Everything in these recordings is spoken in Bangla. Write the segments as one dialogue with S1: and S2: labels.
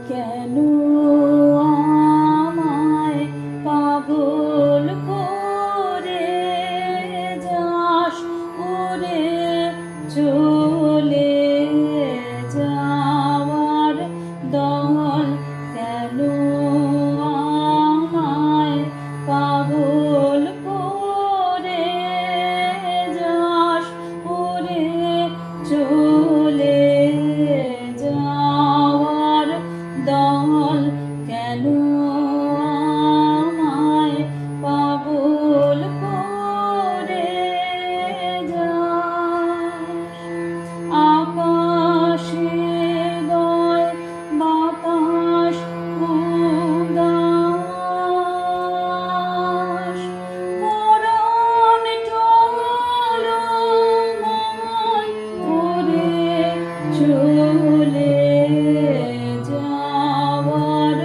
S1: কেন আমায় পাগল করে যাস উড়ে চলে যাওয়ার দল কেন আমায় পাগল করে যাস উড়ে চলে যাওয়ার দল কেন আমায় পাগল করে যাস আকাশে বয় বাতাস উদাস পরাণ টলময় উড়ে চলে যাওয়ার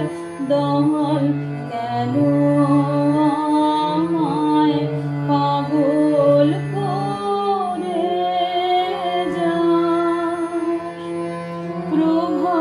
S1: দল কেন আমায় পাগল করে যাস প্রভা